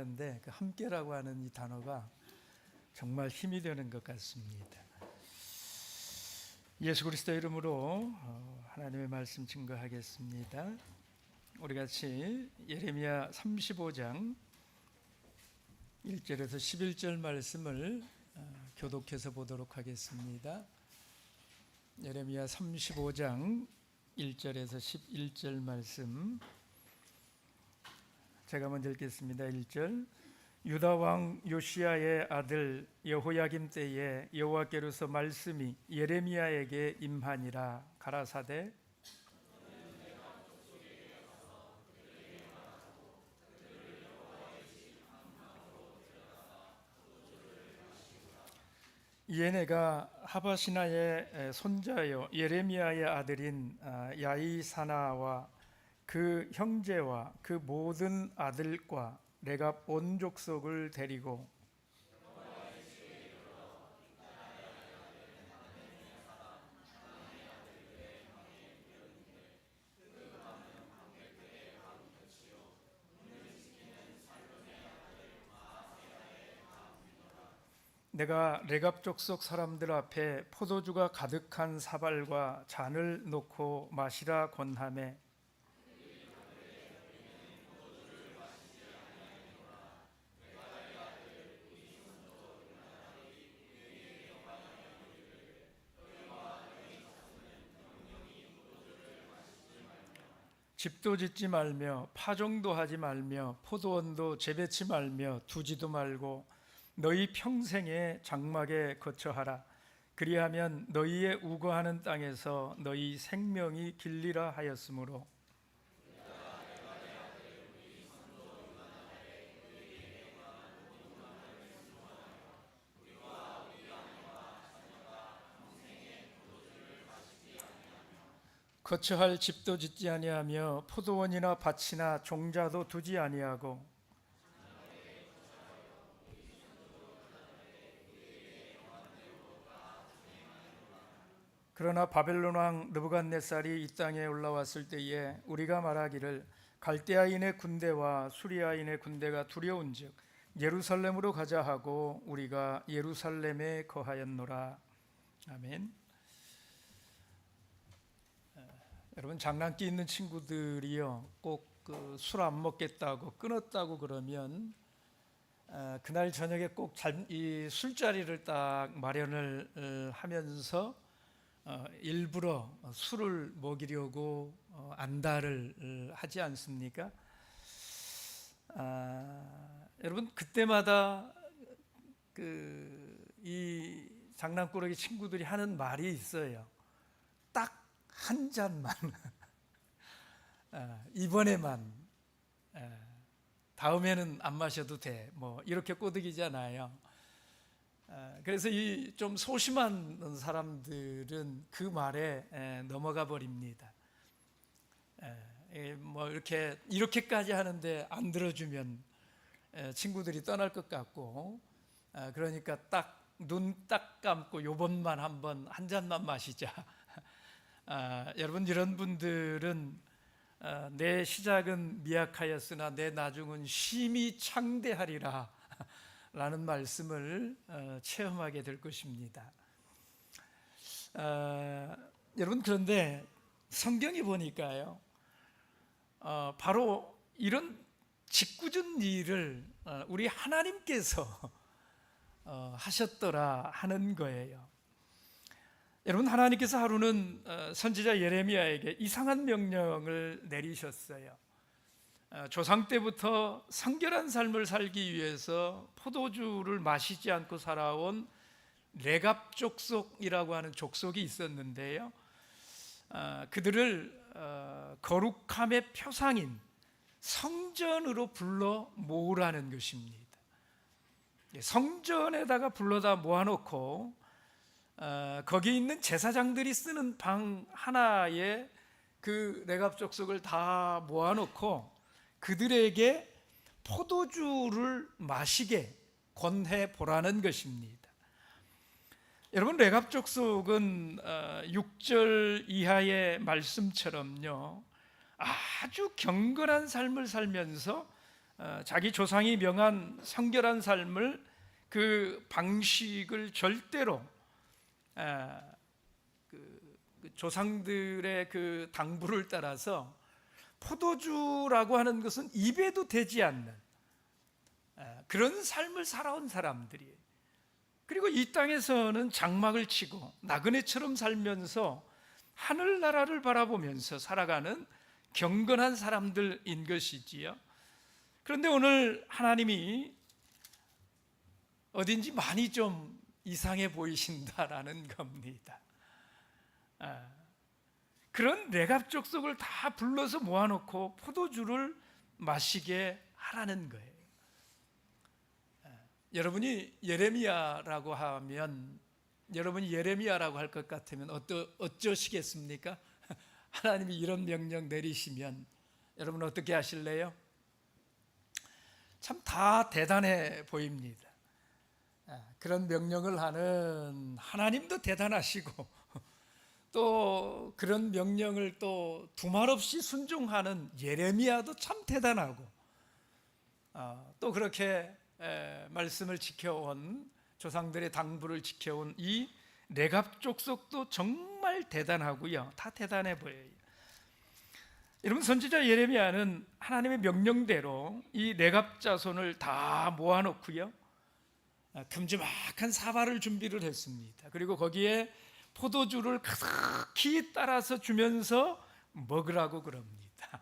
하는데 그 함께라고 하는 이 단어가 정말 힘이 되는 것 같습니다. 예수 그리스도 이름으로 하나님의 말씀 증거하겠습니다. 우리 같이 예레미야 35장 1절에서 11절 말씀을 교독해서 보도록 하겠습니다. 예레미야 35장 1절에서 11절 말씀 제가 먼저 읽겠습니다. 1절 유다 왕 요시야의 아들 여호야김 때에 여호와께로서 말씀이 예레미야에게 임하니라. 가라사대 이에 내가 하바시나의 손자여 예레미야의 아들인 야이사나와 그 형제와 그 모든 아들과 내가 온 족속을 데리고 내가 레갑 족속 사람들 앞에 포도주가 가득한 사발과 잔을 놓고 마시라 권하매 집도 짓지 말며 파종도 하지 말며 포도원도 재배치 말며 두지도 말고 너희 평생에 장막에 거처하라. 그리하면 너희의 우거하는 땅에서 너희 생명이 길리라 하였으므로 거처할 집도 짓지 아니하며 포도원이나 밭이나 종자도 두지 아니하고 그러나 바벨론 왕 느부갓네살이 이 땅에 올라왔을 때에 우리가 말하기를 갈대아인의 군대와 수리아인의 군대가 두려운즉 예루살렘으로 가자 하고 우리가 예루살렘에 거하였노라. 아멘. 여러분 장난기 있는 친구들이요 꼭 술 안 먹겠다고 끊었다고 그러면 그날 저녁에 꼭 이 술자리를 딱 마련을 하면서 일부러 술을 먹이려고 안달을 하지 않습니까? 여러분 그때마다 이 장난꾸러기 친구들이 하는 말이 있어요. 딱 한 잔만 이번에만 다음에는 안 마셔도 돼 뭐 이렇게 꼬드기잖아요. 그래서 이 좀 소심한 사람들은 그 말에 넘어가 버립니다. 뭐 이렇게까지 하는데 안 들어주면 친구들이 떠날 것 같고 그러니까 딱 눈 딱 감고 요번만 한번 한 잔만 마시자. 여러분 이런 분들은 내 시작은 미약하였으나 내 나중은 심히 창대하리라 라는 말씀을 체험하게 될 것입니다. 여러분 그런데 성경이 보니까요 바로 이런 짓궂은 일을 우리 하나님께서 하셨더라 하는 거예요. 여러분 하나님께서 하루는 선지자 예레미야에게 이상한 명령을 내리셨어요. 조상 때부터 성결한 삶을 살기 위해서 포도주를 마시지 않고 살아온 레갑 족속이라고 하는 족속이 있었는데요. 그들을 거룩함의 표상인 성전으로 불러 모으라는 것입니다. 성전에다가 불러다 모아놓고 거기 있는 제사장들이 쓰는 방 하나에 그 레갑 족속을 다 모아놓고 그들에게 포도주를 마시게 권해 보라는 것입니다. 여러분 레갑 족속은 6절 이하의 말씀처럼요 아주 경건한 삶을 살면서 자기 조상이 명한 성결한 삶을, 그 방식을 절대로 그 조상들의 그 당부를 따라서 포도주라고 하는 것은 입에도 대지 않는 그런 삶을 살아온 사람들이에요. 그리고 이 땅에서는 장막을 치고 나그네처럼 살면서 하늘나라를 바라보면서 살아가는 경건한 사람들인 것이지요. 그런데 오늘 하나님이 어딘지 많이 좀 이상해 보이신다라는 겁니다. 그런 레갑족속을 다 불러서 모아놓고 포도주를 마시게 하라는 거예요. 여러분이 예레미야라고 하면, 여러분이 예레미야라고 할 것 같으면 어쩌시겠습니까? 하나님이 이런 명령 내리시면 여러분 어떻게 하실래요? 참 다 대단해 보입니다. 그런 명령을 하는 하나님도 대단하시고, 또 그런 명령을 또 두말 없이 순종하는 예레미야도 참 대단하고, 또 그렇게 말씀을 지켜온, 조상들의 당부를 지켜온 이 레갑 족속도 정말 대단하고요. 다 대단해 보여요. 여러분, 선지자 예레미야는 하나님의 명령대로 이 레갑 자손을 다 모아놓고요, 큼지막한 사발을 준비를 했습니다. 그리고 거기에 포도주를 가득히 따라서 주면서 먹으라고 그럽니다.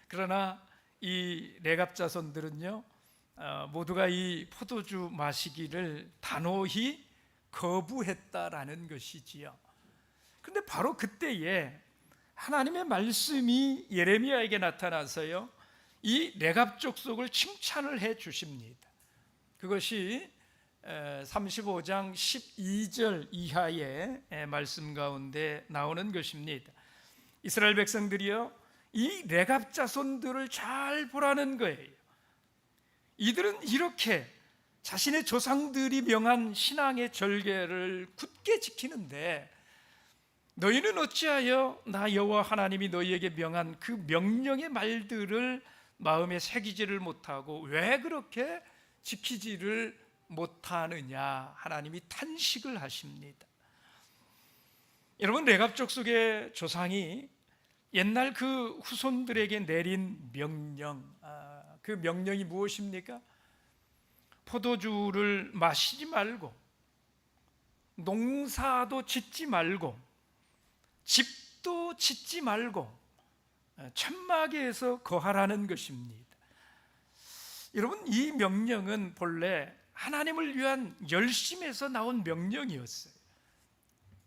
그러나 이 레갑 자손들은요, 모두가 이 포도주 마시기를 단호히 거부했다라는 것이지요. 그런데 바로 그때에 하나님의 말씀이 예레미야에게 나타나서요, 이 레갑 족속을 칭찬을 해 주십니다. 그것이 35장 12절 이하의 말씀 가운데 나오는 것입니다. 이스라엘 백성들이요, 이 레갑 자손들을 잘 보라는 거예요. 이들은 이렇게 자신의 조상들이 명한 신앙의 절개를 굳게 지키는데, 너희는 어찌하여 나 여호와 하나님이 너희에게 명한 그 명령의 말들을 마음에 새기지를 못하고 왜 그렇게 지키지를 못하느냐, 하나님이 탄식을 하십니다. 여러분, 레갑 족속의 조상이 옛날 그 후손들에게 내린 명령, 그 명령이 무엇입니까? 포도주를 마시지 말고, 농사도 짓지 말고, 집도 짓지 말고, 천막에서 거하라는 것입니다. 여러분, 이 명령은 본래 하나님을 위한 열심에서 나온 명령이었어요.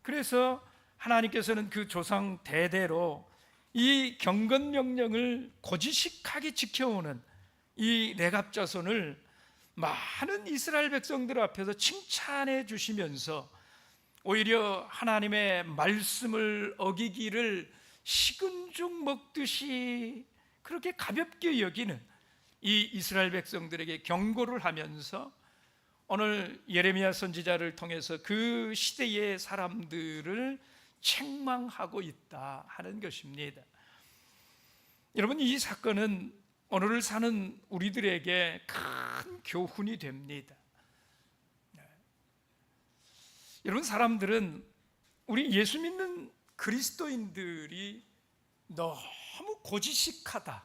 그래서 하나님께서는 그 조상 대대로 이 경건 명령을 고지식하게 지켜오는 이 레갑 자손을 많은 이스라엘 백성들 앞에서 칭찬해 주시면서 오히려 하나님의 말씀을 어기기를 식은 죽 먹듯이 그렇게 가볍게 여기는 이 이스라엘 백성들에게 경고를 하면서 오늘 예레미야 선지자를 통해서 그 시대의 사람들을 책망하고 있다 하는 것입니다. 여러분, 이 사건은 오늘을 사는 우리들에게 큰 교훈이 됩니다. 여러분, 사람들은 우리 예수 믿는 그리스도인들이 너무 고지식하다,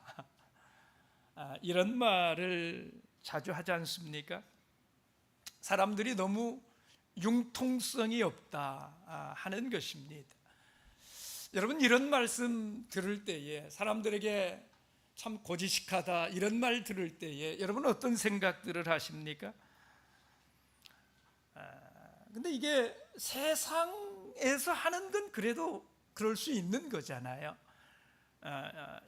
이런 말을 자주 하지 않습니까? 사람들이 너무 융통성이 없다 하는 것입니다. 여러분, 이런 말씀 들을 때에, 사람들에게 참 고지식하다 이런 말 들을 때에 여러분 어떤 생각들을 하십니까? 근데 이게 세상에서 하는 건 그래도 그럴 수 있는 거잖아요.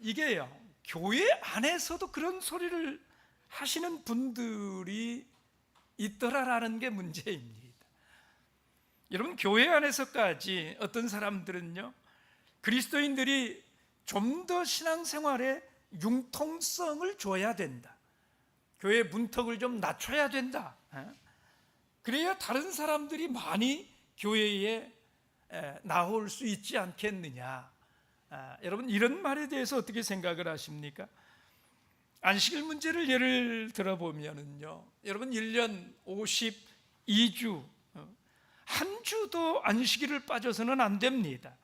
이게요, 교회 안에서도 그런 소리를 하시는 분들이 있더라라는 게 문제입니다. 여러분, 교회 안에서까지 어떤 사람들은요, 그리스도인들이 좀 더 신앙생활에 융통성을 줘야 된다, 교회 문턱을 좀 낮춰야 된다, 그래야 다른 사람들이 많이 교회에 나올 수 있지 않겠느냐. 여러분, 이런 말에 대해서 어떻게 생각을 하십니까? 안식일 문제를 예를 들어보면은요, 여러분 1년 52주 한 주도 안식일을 빠져서는 안 됩니다.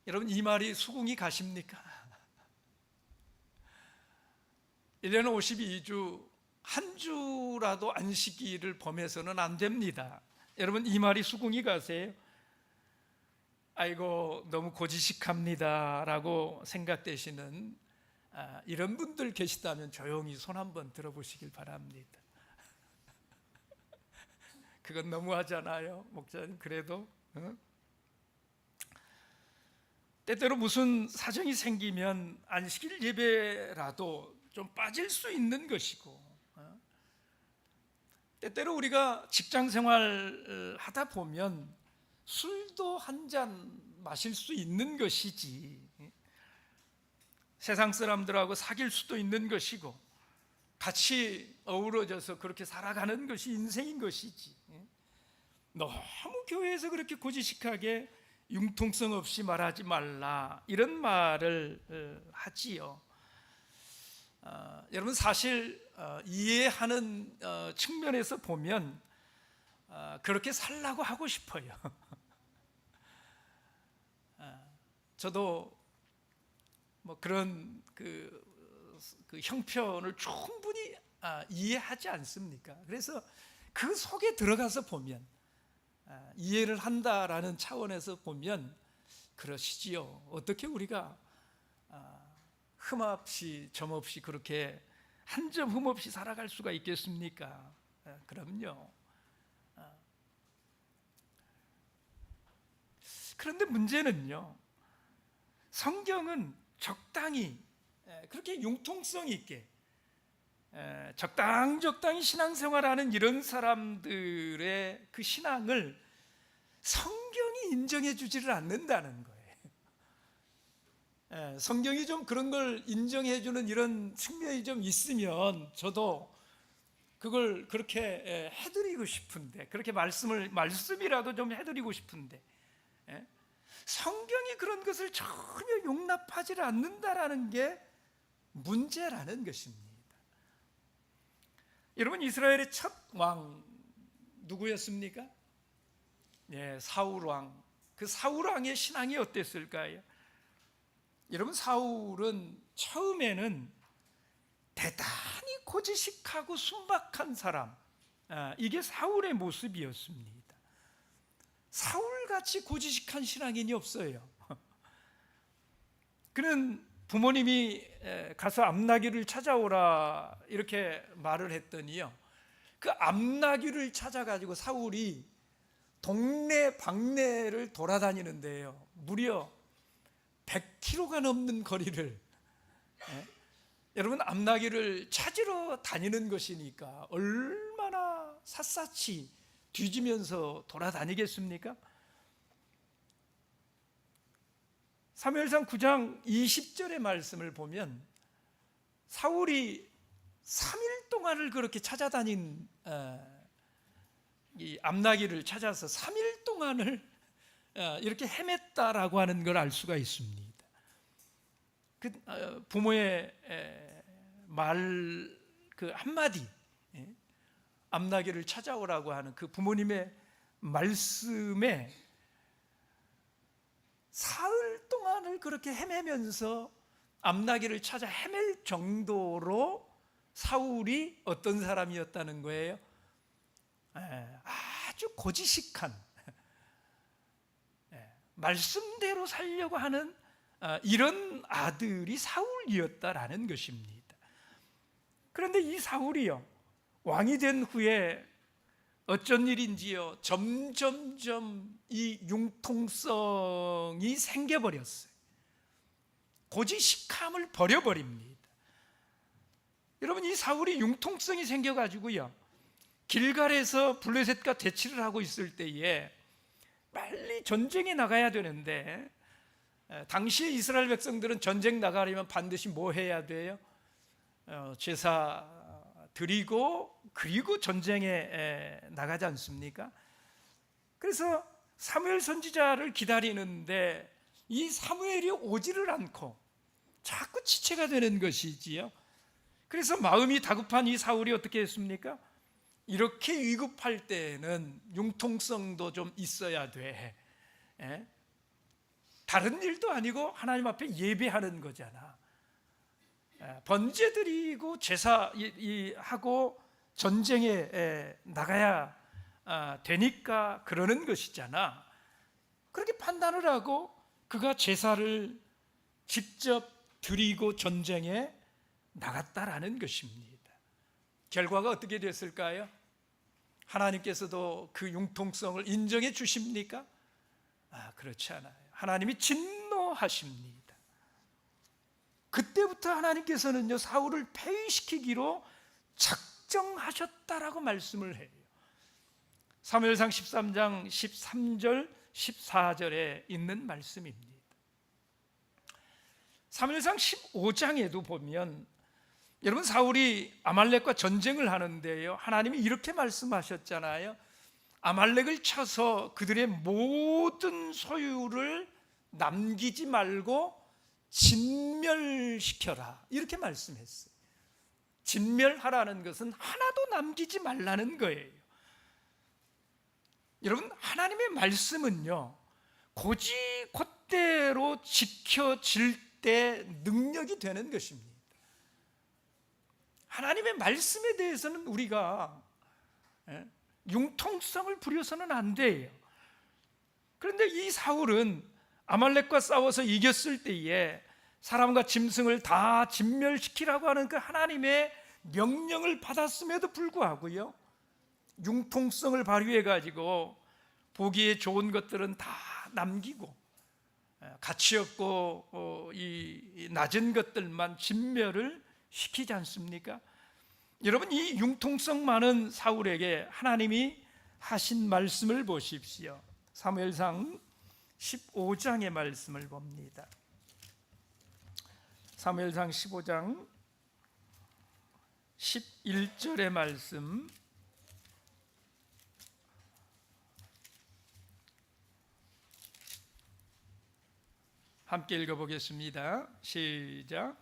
여러분 이 말이 수긍이 가십니까? 1년 52주 한 주라도 안식일을 범해서는 안 됩니다. 여러분 이 말이 수긍이 가세요? 아이고 너무 고지식합니다 라고 생각되시는 이런 분들 계시다면 조용히 손 한번 들어보시길 바랍니다. 그건 너무하잖아요 목사님. 그래도 때때로 무슨 사정이 생기면 안식일 예배라도 좀 빠질 수 있는 것이고, 때때로 우리가 직장 생활 하다 보면 술도 한 잔 마실 수 있는 것이지, 세상 사람들하고 사귈 수도 있는 것이고, 같이 어우러져서 그렇게 살아가는 것이 인생인 것이지, 너무 교회에서 그렇게 고지식하게 융통성 없이 말하지 말라 이런 말을 하지요. 여러분 사실 이해하는 측면에서 보면 그렇게 살라고 하고 싶어요. 저도 뭐 그런 그 형편을 충분히 이해하지 않습니까? 그래서 그 속에 들어가서 보면, 이해를 한다라는 차원에서 보면 그러시지요. 어떻게 우리가 흠 없이 점 없이 그렇게 한 점 흠 없이 살아갈 수가 있겠습니까? 그럼요. 그런데 문제는요, 성경은 적당히 그렇게 융통성 있게 적당히 신앙생활하는 이런 사람들의 그 신앙을 성경이 인정해 주지를 않는다는 거예요. 성경이 좀 그런 걸 인정해 주는 이런 측면이 좀 있으면 저도 그걸 그렇게 해드리고 싶은데, 그렇게 말씀이라도 좀 해드리고 싶은데, 성경이 그런 것을 전혀 용납하지 않는다라는 게 문제라는 것입니다. 여러분 이스라엘의 첫 왕 누구였습니까? 사울 왕. 그 사울 왕의 신앙이 어땠을까요? 여러분 사울은 처음에는 대단히 고지식하고 순박한 사람, 이게 사울의 모습이었습니다. 사울같이 고지식한 신앙인이 없어요. 그는 부모님이 가서 암나귀를 찾아오라 이렇게 말을 했더니요, 그 암나귀를 찾아가지고 사울이 동네 방네를 돌아다니는데요, 무려 100km가 넘는 거리를, 여러분 암나귀를 찾으러 다니는 것이니까 얼마나 샅샅이 뒤지면서 돌아다니겠습니까? 사무엘상 9장 20절의 말씀을 보면 사울이 3일 동안을 그렇게 찾아다닌, 이 암나귀를 찾아서 3일 동안을 이렇게 헤맸다라고 하는 걸 알 수가 있습니다. 그 부모의 말 그 한마디, 암나귀를 찾아오라고 하는 그 부모님의 말씀에 사흘 동안을 그렇게 헤매면서 암나귀를 찾아 헤맬 정도로 사울이 어떤 사람이었다는 거예요? 아주 고지식한, 말씀대로 살려고 하는 이런 아들이 사울이었다라는 것입니다. 그런데 이 사울이요, 왕이 된 후에 어쩐 일인지요, 점점점 이 융통성이 생겨버렸어요. 고지식함을 버려버립니다. 여러분 이 사울이 융통성이 생겨가지고요, 길갈에서 블레셋과 대치를 하고 있을 때에 빨리 전쟁에 나가야 되는데, 당시에 이스라엘 백성들은 전쟁 나가려면 반드시 뭐 해야 돼요? 제사 드리고 그리고 전쟁에 나가지 않습니까? 그래서 사무엘 선지자를 기다리는데 이 사무엘이 오지를 않고 자꾸 지체가 되는 것이지요. 그래서 마음이 다급한 이 사울이 어떻게 했습니까? 이렇게 위급할 때에는 융통성도 좀 있어야 돼. 다른 일도 아니고 하나님 앞에 예배하는 거잖아. 번제 드리고 제사하고 전쟁에 나가야 되니까 그러는 것이잖아. 그렇게 판단을 하고 그가 제사를 직접 드리고 전쟁에 나갔다라는 것입니다. 결과가 어떻게 됐을까요? 하나님께서도 그 융통성을 인정해 주십니까? 그렇지 않아요. 하나님이 진노하십니다. 그때부터 하나님께서는요, 사울을 폐위시키기로 작정하셨다라고 말씀을 해요. 사무엘상 13장 13절 14절에 있는 말씀입니다. 사무엘상 15장에도 보면 여러분, 사울이 아말렉과 전쟁을 하는데요, 하나님이 이렇게 말씀하셨잖아요. 아말렉을 쳐서 그들의 모든 소유를 남기지 말고 진멸시켜라, 이렇게 말씀했어요. 진멸하라는 것은 하나도 남기지 말라는 거예요. 여러분, 하나님의 말씀은요, 곧대로 지켜질 때 능력이 되는 것입니다. 하나님의 말씀에 대해서는 우리가 융통성을 부려서는 안 돼요. 그런데 이 사울은 아말렉과 싸워서 이겼을 때에 사람과 짐승을 다 진멸시키라고 하는 그 하나님의 명령을 받았음에도 불구하고요, 융통성을 발휘해 가지고 보기에 좋은 것들은 다 남기고 가치 없고 이 낮은 것들만 진멸을 시키지 않습니까? 여러분, 이 융통성 많은 사울에게 하나님이 하신 말씀을 보십시오. 사무엘상 15장의 말씀을 봅니다. 사무엘상 15장 11절의 말씀, 함께 읽어보겠습니다. 시작.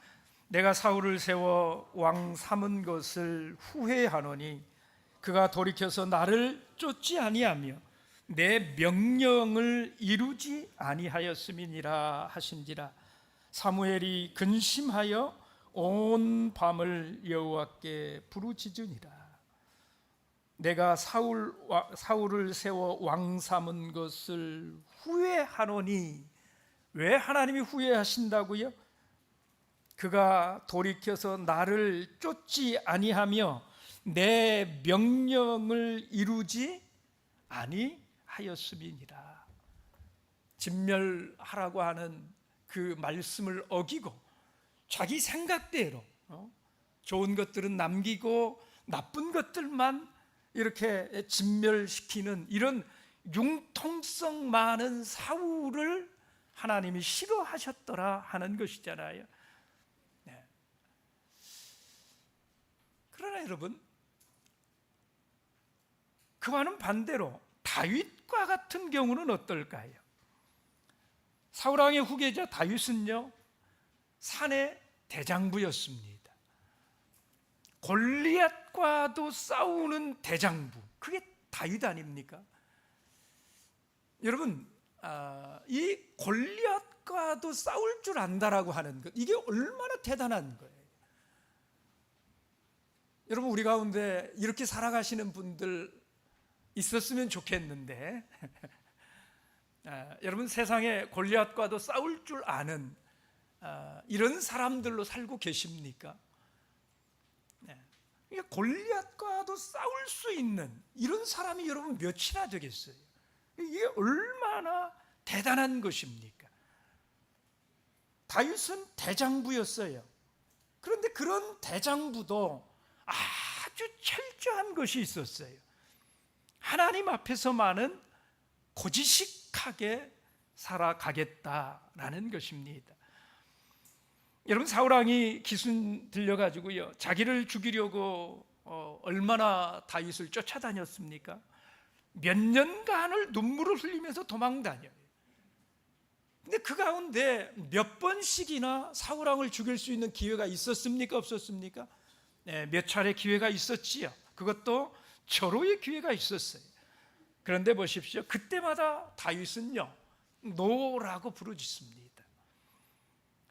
내가 사울을 세워 왕 삼은 것을 후회하노니 그가 돌이켜서 나를 쫓지 아니하며 내 명령을 이루지 아니하였음이니라 하신지라. 사무엘이 근심하여 온 밤을 여호와께 부르짖으니라. 내가 사울을 세워 왕 삼은 것을 후회하노니, 왜 하나님이 후회하신다고요? 그가 돌이켜서 나를 쫓지 아니하며 내 명령을 이루지 아니하였음이니라. 진멸하라고 하는 그 말씀을 어기고 자기 생각대로 좋은 것들은 남기고 나쁜 것들만 이렇게 진멸시키는 이런 융통성 많은 사울을 하나님이 싫어하셨더라 하는 것이잖아요. 그러나 여러분, 그와는 반대로 다윗과 같은 경우는 어떨까요? 사울왕의 후계자 다윗은요, 산의 대장부였습니다. 골리앗과도 싸우는 대장부, 그게 다윗 아닙니까? 여러분, 이 골리앗과도 싸울 줄 안다라고 하는 것, 이게 얼마나 대단한 거예요. 여러분, 우리 가운데 이렇게 살아가시는 분들 있었으면 좋겠는데 여러분, 세상에 골리앗과도 싸울 줄 아는 이런 사람들로 살고 계십니까? 골리앗과도 싸울 수 있는 이런 사람이 여러분 몇이나 되겠어요? 이게 얼마나 대단한 것입니까? 다윗은 대장부였어요. 그런데 그런 대장부도 아주 철저한 것이 있었어요. 하나님 앞에서만은 고지식하게 살아가겠다라는 것입니다. 여러분, 사울왕이 기순 들려가지고요, 자기를 죽이려고 얼마나 다윗을 쫓아다녔습니까? 몇 년간을 눈물을 흘리면서 도망다녀요. 근데 그 가운데 몇 번씩이나 사울 왕을 죽일 수 있는 기회가 있었습니까? 없었습니까? 네, 몇 차례 기회가 있었지요. 그것도 절호의 기회가 있었어요. 그런데 보십시오. 그때마다 다윗은요, 노라고 부르짖습니다.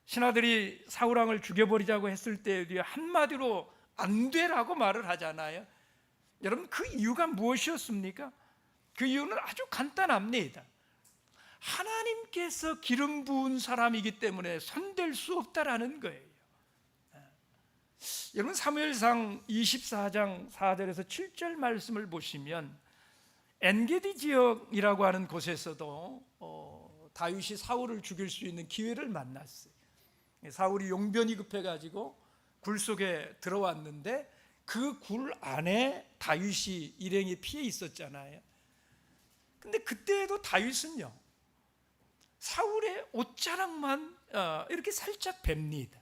신하들이 사울 왕을 죽여버리자고 했을 때 한마디로 안 되라고 말을 하잖아요. 여러분, 그 이유가 무엇이었습니까? 그 이유는 아주 간단합니다. 하나님께서 기름 부은 사람이기 때문에 손댈 수 없다라는 거예요. 여러분, 사무엘상 24장 4절에서 7절 말씀을 보시면 엔게디 지역이라고 하는 곳에서도 다윗이 사울을 죽일 수 있는 기회를 만났어요. 사울이 용변이 급해가지고 굴 속에 들어왔는데 그 굴 안에 다윗이 일행이 피해 있었잖아요. 근데 그때도 다윗은요, 사울의 옷자락만 이렇게 살짝 뵙니다.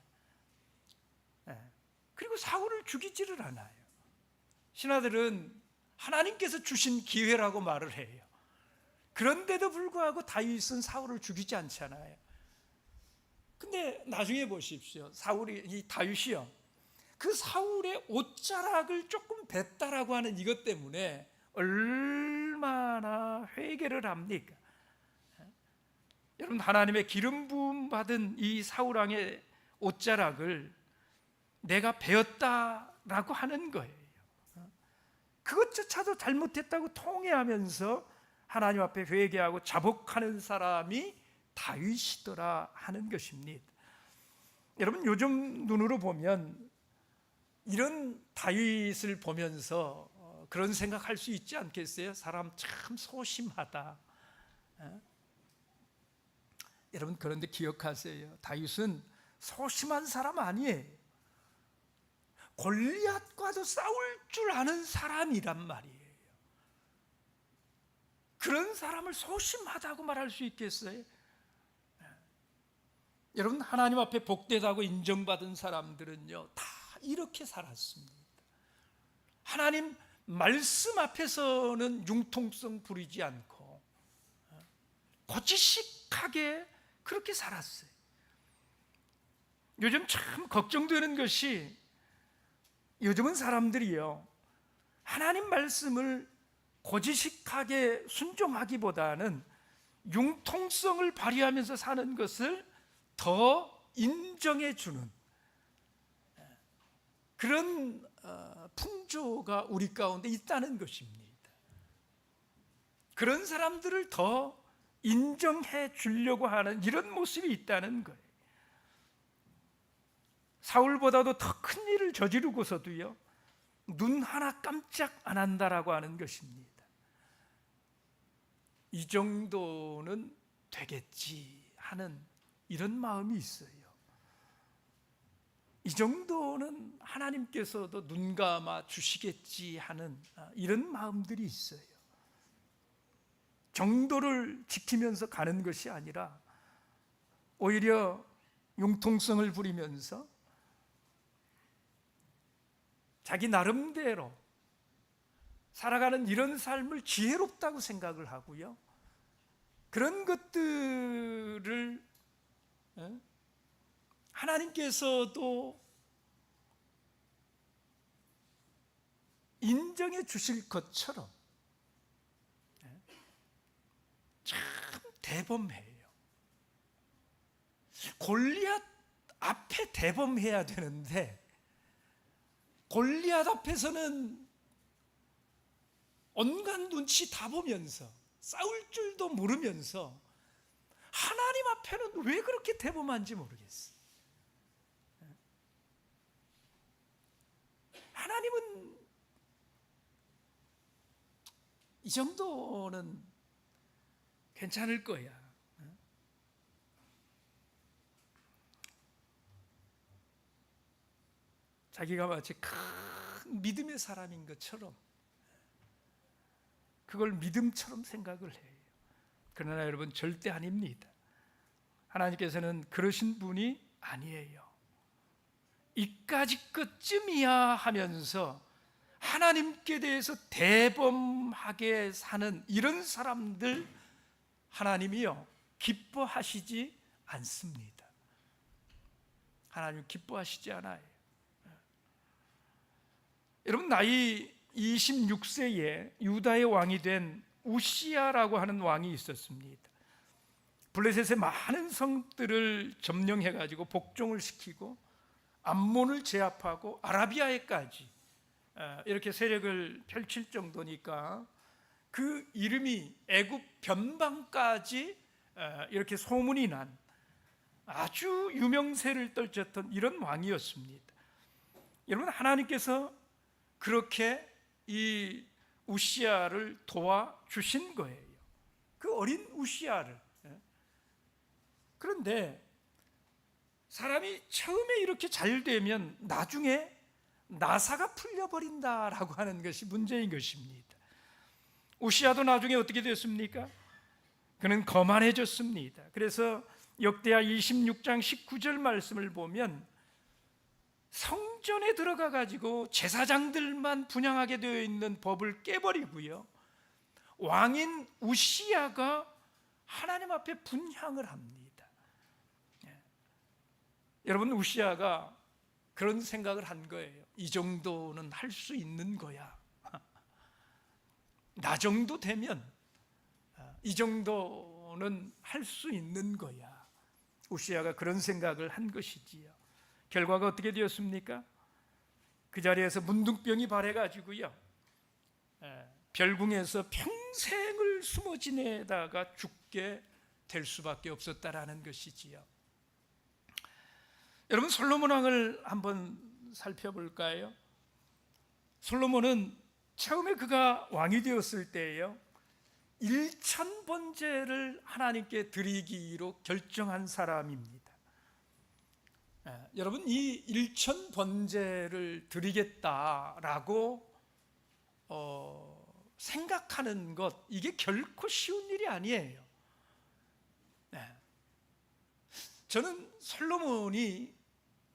그리고 사울을 죽이지를 않아요. 신하들은 하나님께서 주신 기회라고 말을 해요. 그런데도 불구하고 다윗은 사울을 죽이지 않잖아요. 근데 나중에 보십시오. 이 다윗이요, 그 사울의 옷자락을 조금 뱉다라고 하는 이것 때문에 얼마나 회개를 합니까? 여러분, 하나님의 기름 부음 받은 이 사울 왕의 옷자락을 내가 베었다라고 하는 거예요. 그것조차도 잘못했다고 통회하면서 하나님 앞에 회개하고 자복하는 사람이 다윗이더라 하는 것입니다. 여러분, 요즘 눈으로 보면 이런 다윗을 보면서 그런 생각할 수 있지 않겠어요? 사람 참 소심하다. 여러분, 그런데 기억하세요. 다윗은 소심한 사람 아니에요. 골리앗과도 싸울 줄 아는 사람이란 말이에요. 그런 사람을 소심하다고 말할 수 있겠어요? 여러분, 하나님 앞에 복되다고 인정받은 사람들은요, 다 이렇게 살았습니다. 하나님 말씀 앞에서는 융통성 부리지 않고 고지식하게 그렇게 살았어요. 요즘 참 걱정되는 것이, 요즘은 사람들이요, 하나님 말씀을 고지식하게 순종하기보다는 융통성을 발휘하면서 사는 것을 더 인정해 주는 그런 풍조가 우리 가운데 있다는 것입니다. 그런 사람들을 더 인정해 주려고 하는 이런 모습이 있다는 거예요. 사울보다도 더 큰 일을 저지르고서도요, 눈 하나 깜짝 안 한다라고 하는 것입니다. 이 정도는 되겠지 하는 이런 마음이 있어요. 이 정도는 하나님께서도 눈 감아 주시겠지 하는 이런 마음들이 있어요. 정도를 지키면서 가는 것이 아니라 오히려 융통성을 부리면서 자기 나름대로 살아가는 이런 삶을 지혜롭다고 생각을 하고요, 그런 것들을 하나님께서도 인정해 주실 것처럼 참 대범해요. 골리앗 앞에 대범해야 되는데 골리앗 앞에서는 온갖 눈치 다 보면서 싸울 줄도 모르면서 하나님 앞에는 왜 그렇게 대범한지 모르겠어요. 하나님은 이 정도는 괜찮을 거야. 자기가 마치 큰 믿음의 사람인 것처럼 그걸 믿음처럼 생각을 해요. 그러나 여러분, 절대 아닙니다. 하나님께서는 그러신 분이 아니에요. 이까짓 것쯤이야 하면서 하나님께 대해서 대범하게 사는 이런 사람들 하나님이요, 기뻐하시지 않습니다. 하나님 기뻐하시지 않아요. 여러분, 나이 26세에 유다의 왕이 된 우시야라고 하는 왕이 있었습니다. 블레셋의 많은 성들을 점령해가지고 복종을 시키고 암몬을 제압하고 아라비아에까지 이렇게 세력을 펼칠 정도니까 그 이름이 애굽 변방까지 이렇게 소문이 난 아주 유명세를 떨쳤던 이런 왕이었습니다. 여러분, 하나님께서 그렇게 이 우시야를 도와주신 거예요. 그 어린 우시야를. 그런데 사람이 처음에 이렇게 잘 되면 나중에 나사가 풀려버린다라고 하는 것이 문제인 것입니다. 우시야도 나중에 어떻게 됐습니까? 그는 거만해졌습니다. 그래서 역대하 26장 19절 말씀을 보면 성전에 들어가 가지고 제사장들만 분향하게 되어 있는 법을 깨버리고요, 왕인 우시야가 하나님 앞에 분향을 합니다. 여러분, 우시야가 그런 생각을 한 거예요. 이 정도는 할 수 있는 거야. 나 정도 되면 이 정도는 할 수 있는 거야. 우시야가 그런 생각을 한 것이지요. 결과가 어떻게 되었습니까? 그 자리에서 문둥병이 발해가지고요, 별궁에서 평생을 숨어 지내다가 죽게 될 수밖에 없었다라는 것이지요. 여러분, 솔로몬 왕을 한번 살펴볼까요? 솔로몬은 처음에 그가 왕이 되었을 때에요, 1000번제를 하나님께 드리기로 결정한 사람입니다. 여러분, 이 1000번제를 드리겠다라고 생각하는 것, 이게 결코 쉬운 일이 아니에요. 저는 솔로몬이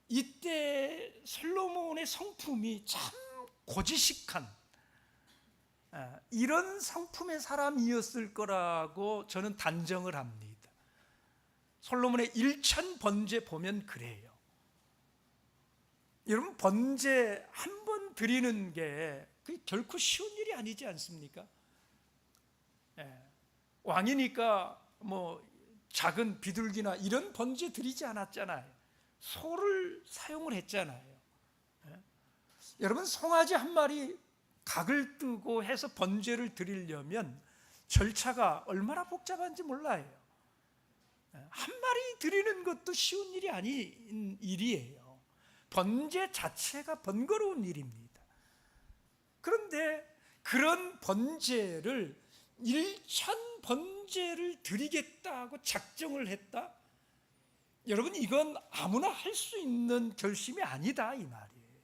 이때 솔로몬의 성품이 참 고지식한 이런 성품의 사람이었을 거라고 저는 단정을 합니다. 솔로몬의 1000번제 보면 그래요. 여러분, 번제 한 번 드리는 게 결코 쉬운 일이 아니지 않습니까? 왕이니까 뭐 작은 비둘기나 이런 번제 드리지 않았잖아요. 소를 사용을 했잖아요. 여러분, 송아지 한 마리 각을 뜨고 해서 번제를 드리려면 절차가 얼마나 복잡한지 몰라요. 한 마리 드리는 것도 쉬운 일이 아닌 일이에요. 번제 자체가 번거로운 일입니다. 그런데 그런 번제를 1000번제를 드리겠다고 작정을 했다? 여러분, 이건 아무나 할 수 있는 결심이 아니다, 이 말이에요.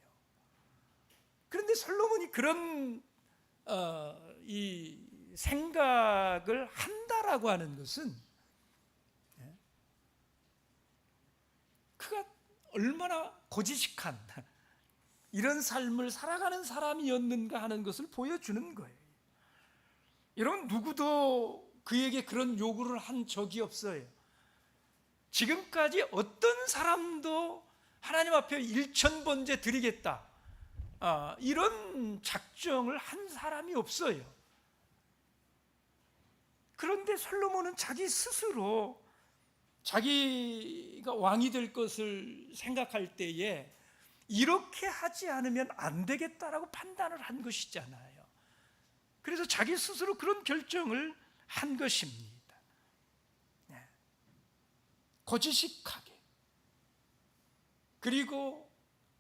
그런데 솔로몬이 그런 이 생각을 한다라고 하는 것은 그가 얼마나 고지식한 이런 삶을 살아가는 사람이었는가 하는 것을 보여주는 거예요. 여러분, 누구도 그에게 그런 요구를 한 적이 없어요. 지금까지 어떤 사람도 하나님 앞에 1000번제 드리겠다, 이런 작정을 한 사람이 없어요. 그런데 솔로몬은 자기 스스로 자기가 왕이 될 것을 생각할 때에 이렇게 하지 않으면 안 되겠다라고 판단을 한 것이잖아요. 그래서 자기 스스로 그런 결정을 한 것입니다. 고지식하게. 그리고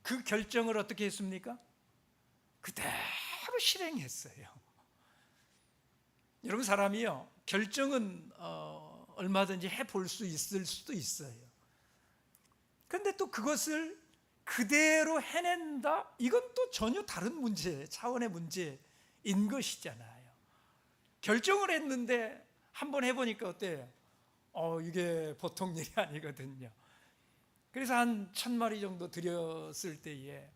그 결정을 어떻게 했습니까? 그대로 실행했어요. 여러분, 사람이요, 결정은 얼마든지 해볼 수 있을 수도 있어요. 그런데 또 그것을 그대로 해낸다? 이건 또 전혀 다른 문제, 차원의 문제인 것이잖아요. 결정을 했는데 한번 해보니까 어때요? 이게 보통 일이 아니거든요. 그래서 한 1000마리 정도 드렸을 때에,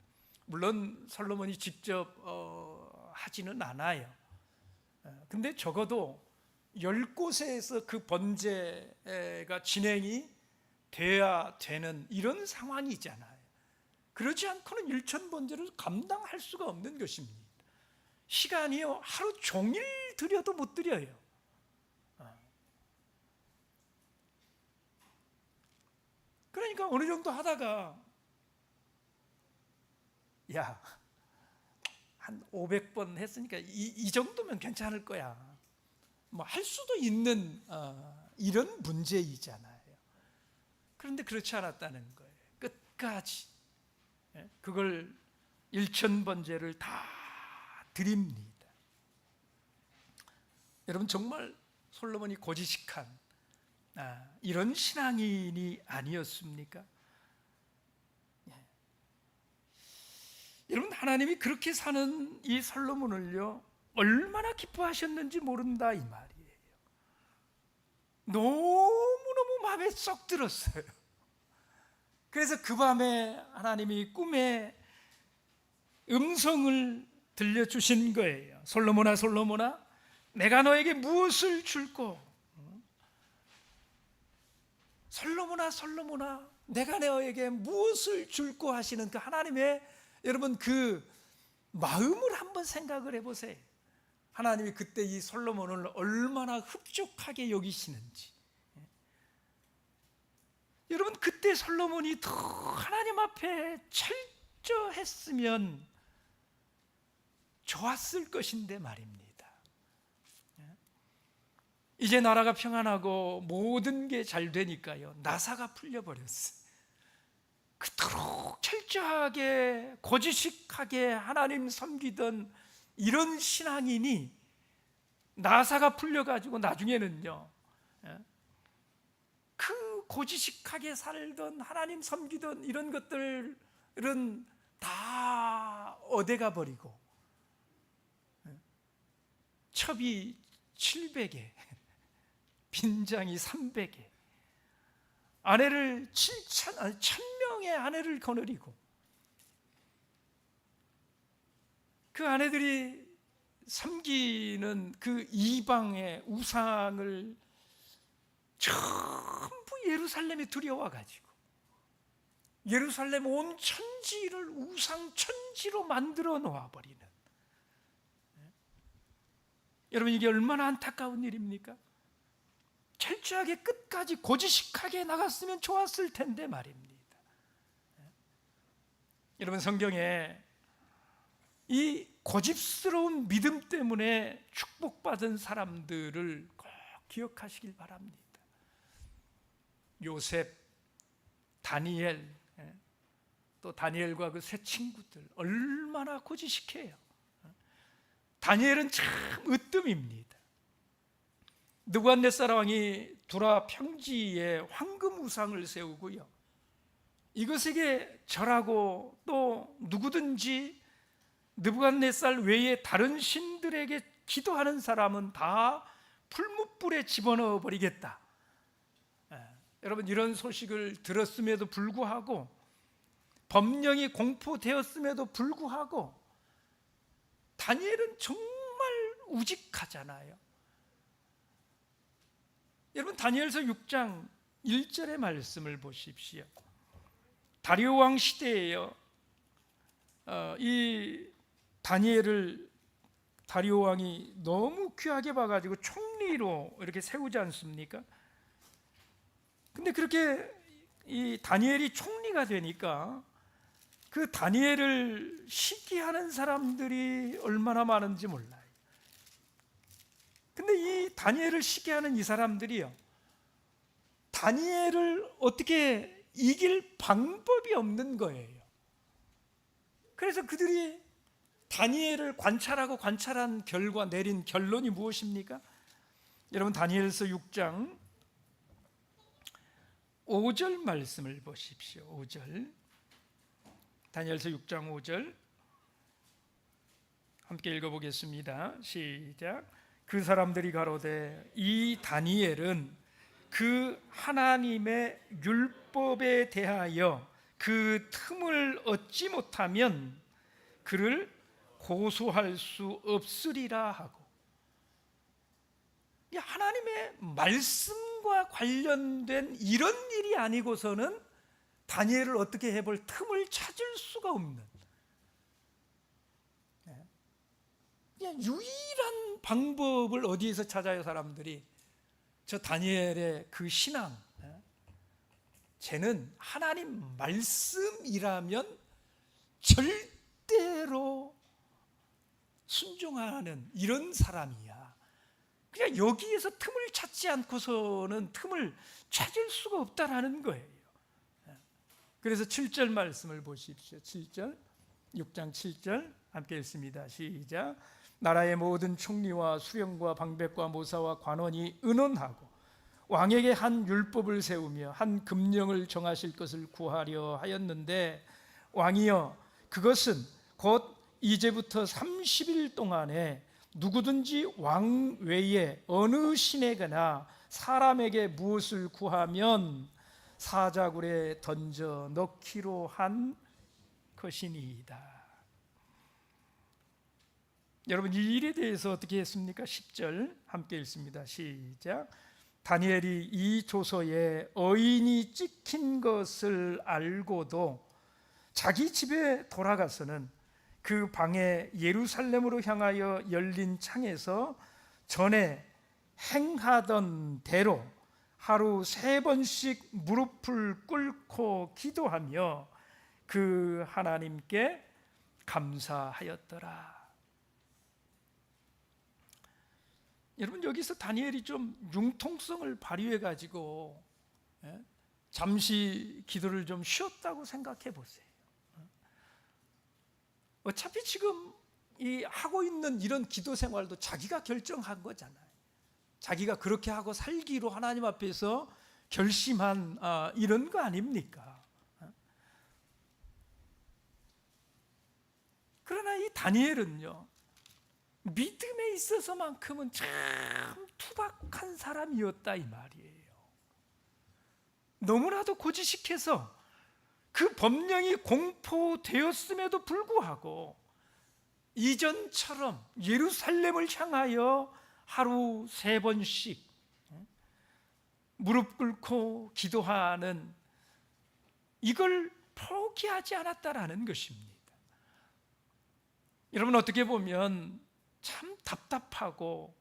물론 솔로몬이 직접 하지는 않아요. 근데 적어도 10곳에서 그 번제가 진행이 돼야 되는 이런 상황이잖아요. 그러지 않고는 1000번제를 감당할 수가 없는 것입니다. 시간이요, 하루 종일 드려도 못 드려요. 그러니까 어느 정도 하다가 야, 한 500번 했으니까 이 정도면 괜찮을 거야, 뭐 할 수도 있는 이런 문제이잖아요. 그런데 그렇지 않았다는 거예요. 끝까지 그걸 1000번제를 다 드립니다. 여러분, 정말 솔로몬이 고지식한 이런 신앙인이 아니었습니까? 여러분, 하나님이 그렇게 사는 이 솔로몬을요, 얼마나 기뻐하셨는지 모른다 이 말이에요. 너무너무 마음에 쏙 들었어요. 그래서 그 밤에 하나님이 꿈에 음성을 들려주신 거예요. 솔로몬아, 솔로몬아, 내가 너에게 무엇을 줄꼬? 솔로몬아, 솔로몬아, 내가 너에게 무엇을 줄꼬 하시는 그 하나님의, 여러분, 그 마음을 한번 생각을 해보세요. 하나님이 그때 이 솔로몬을 얼마나 흡족하게 여기시는지. 여러분, 그때 솔로몬이 더 하나님 앞에 철저했으면 좋았을 것인데 말입니다. 이제 나라가 평안하고 모든 게 잘 되니까요, 나사가 풀려버렸어요. 그토록 철저하게 고지식하게 하나님 섬기던 이런 신앙인이 나사가 풀려가지고 나중에는요, 그 고지식하게 살던 하나님 섬기던 이런 것들은 다 어디가 버리고 첩이 700에 빈장이 300에 아내를 1000명의 아내를 거느리고 그 아내들이 섬기는 그 이방의 우상을 전부 예루살렘에 들여와가지고 예루살렘 온 천지를 우상 천지로 만들어 놓아버리는, 여러분, 이게 얼마나 안타까운 일입니까? 철저하게 끝까지 고지식하게 나갔으면 좋았을 텐데 말입니다. 여러분, 성경에 이 고집스러운 믿음 때문에 축복받은 사람들을 꼭 기억하시길 바랍니다. 요셉, 다니엘, 또 다니엘과 그 세 친구들 얼마나 고지식해요. 다니엘은 참 으뜸입니다. 느부갓네살 왕이 두라 평지에 황금 우상을 세우고요, 이것에게 절하고 또 누구든지 느부갓네살 외에 다른 신들에게 기도하는 사람은 다 풀무불에 집어넣어 버리겠다. 여러분, 이런 소식을 들었음에도 불구하고, 법령이 공포되었음에도 불구하고 다니엘은 정말 우직하잖아요. 여러분, 다니엘서 6장 1절의 말씀을 보십시오. 다리오 왕 시대에요, 이 다니엘을 다리오 왕이 너무 귀하게 봐가지고 총리로 이렇게 세우지 않습니까? 근데 그렇게 이 다니엘이 총리가 되니까 그 다니엘을 시기하는 사람들이 얼마나 많은지 몰라요. 근데 이 다니엘을 시기하는 이 사람들이요, 다니엘을 어떻게 이길 방법이 없는 거예요. 그래서 그들이 다니엘을 관찰한 결과 내린 결론이 무엇입니까? 여러분, 다니엘서 6장 5절 말씀을 보십시오. 5절, 다니엘서 6장 5절 함께 읽어보겠습니다. 시작. 그 사람들이 가로되 이 다니엘은 그 하나님의 율법에 대하여 그 틈을 얻지 못하면 그를 고소할 수 없으리라 하고. 하나님의 말씀과 관련된 이런 일이 아니고서는 다니엘을 어떻게 해볼 틈을 찾을 수가 없는, 그냥 유일한 방법을 어디에서 찾아요? 사람들이 저 다니엘의 그 신앙, 쟤는 하나님 말씀이라면 절대로 순종하는 이런 사람이야. 그냥 여기에서 틈을 찾지 않고서는 틈을 찾을 수가 없다라는 거예요. 그래서 7절 말씀을 보십시오. 7절, 6장 7절 함께 읽습니다. 시작. 나라의 모든 총리와 수령과 방백과 모사와 관원이 의논하고 왕에게 한 율법을 세우며 한 금령을 정하실 것을 구하려 하였는데, 왕이여, 그것은 곧 이제부터 30일 동안에 누구든지 왕 외에 어느 신에게나 사람에게 무엇을 구하면 사자굴에 던져 넣기로 한 것이니이다. 여러분, 이 일에 대해서 어떻게 했습니까? 10절 함께 읽습니다. 시작. 다니엘이 이 조서에 어인이 찍힌 것을 알고도 자기 집에 돌아가서는 그 방에 예루살렘으로 향하여 열린 창에서 전에 행하던 대로 하루 3번씩 무릎을 꿇고 기도하며 그 하나님께 감사하였더라. 여러분, 여기서 다니엘이 좀 융통성을 발휘해 가지고 잠시 기도를 좀 쉬었다고 생각해 보세요. 어차피 지금 이 하고 있는 이런 기도 생활도 자기가 결정한 거잖아요. 자기가 그렇게 하고 살기로 하나님 앞에서 결심한 이런 거 아닙니까? 그러나 이 다니엘은요, 믿음에 있어서만큼은 참 투박한 사람이었다 이 말이에요. 너무나도 고지식해서 그 법령이 공포되었음에도 불구하고 이전처럼 예루살렘을 향하여 하루 3번씩 무릎 꿇고 기도하는 이걸 포기하지 않았다라는 것입니다. 여러분, 어떻게 보면 참 답답하고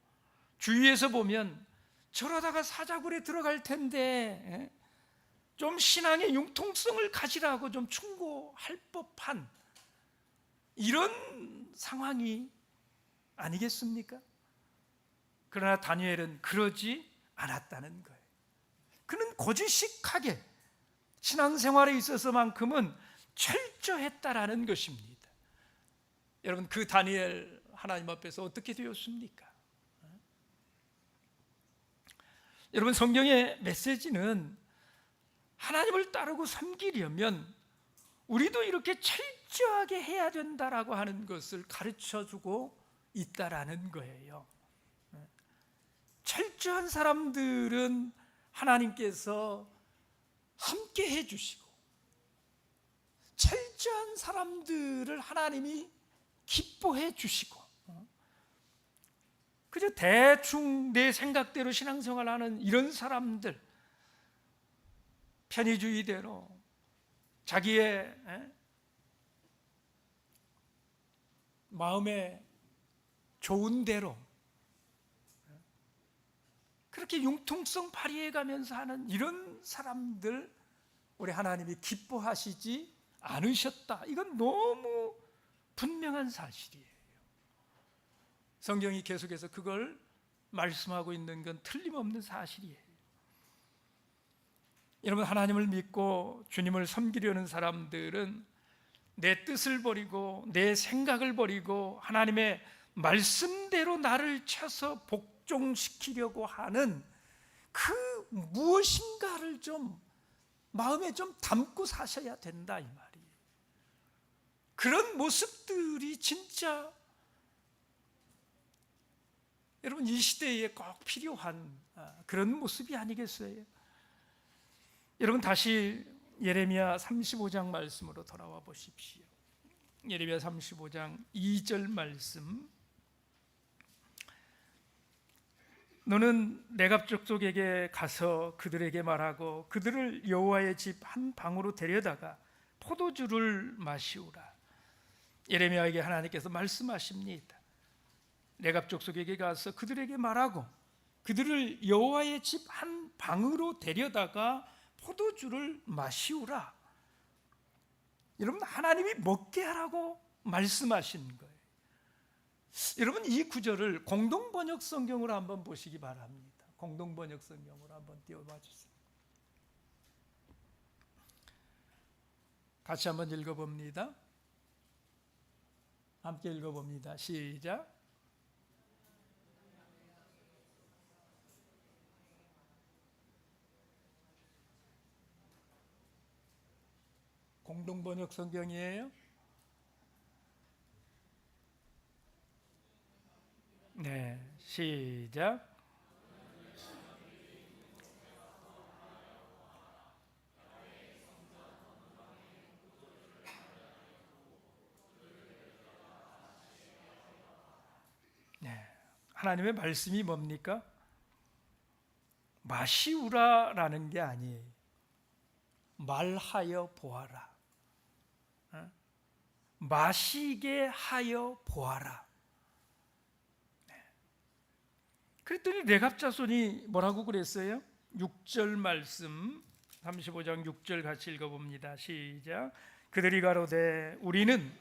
주위에서 보면 저러다가 사자굴에 들어갈 텐데 좀 신앙의 융통성을 가지라고 좀 충고할 법한 이런 상황이 아니겠습니까? 그러나 다니엘은 그러지 않았다는 거예요. 그는 고지식하게 신앙생활에 있어서만큼은 철저했다라는 것입니다. 여러분, 그 다니엘 하나님 앞에서 어떻게 되었습니까? 여러분, 성경의 메시지는 하나님을 따르고 섬기려면 우리도 이렇게 철저하게 해야 된다라고 하는 것을 가르쳐주고 있다라는 거예요. 철저한 사람들은 하나님께서 함께 해주시고, 철저한 사람들을 하나님이 기뻐해 주시고, 그저 대충 내 생각대로 신앙생활하는 이런 사람들, 편의주의대로 자기의 마음에 좋은 대로 그렇게 융통성 발휘해가면서 하는 이런 사람들, 우리 하나님이 기뻐하시지 않으셨다. 이건 너무 분명한 사실이에요. 성경이 계속해서 그걸 말씀하고 있는 건 틀림없는 사실이에요. 여러분, 하나님을 믿고 주님을 섬기려는 사람들은 내 뜻을 버리고 내 생각을 버리고 하나님의 말씀대로 나를 쳐서 복종시키려고 하는 그 무엇인가를 좀 마음에 좀 담고 사셔야 된다 이 말이에요. 그런 모습들이 진짜 여러분, 이 시대에 꼭 필요한 그런 모습이 아니겠어요? 여러분, 다시 예레미야 35장 말씀으로 돌아와 보십시오. 예레미야 35장 2절 말씀, 너는 레갑 족속에게 가서 그들에게 말하고 그들을 여호와의 집 한 방으로 데려다가 포도주를 마시우라. 예레미야에게 하나님께서 말씀하십니다. 레갑 족속에게 가서 그들에게 말하고 그들을 여호와의 집 한 방으로 데려다가 포도주를 마시우라. 여러분, 하나님이 먹게 하라고 말씀하신 거예요. 여러분, 이 구절을 공동번역 성경으로 한번 보시기 바랍니다. 공동번역 성경으로 한번 띄워봐 주세요. 같이 한번 읽어봅니다. 함께 읽어봅니다. 시작. 공동번역 성경이에요. 네, 시작. 네, 하나님의 말씀이 뭡니까? 마시우라라는 게 아니에요. 말하여 보아라. 마시게 하여 보아라. 그랬더니 레갑 자손이 뭐라고 그랬어요? 6절 말씀 35장 6절 같이 읽어봅니다. 시작. 그들이 가로되 우리는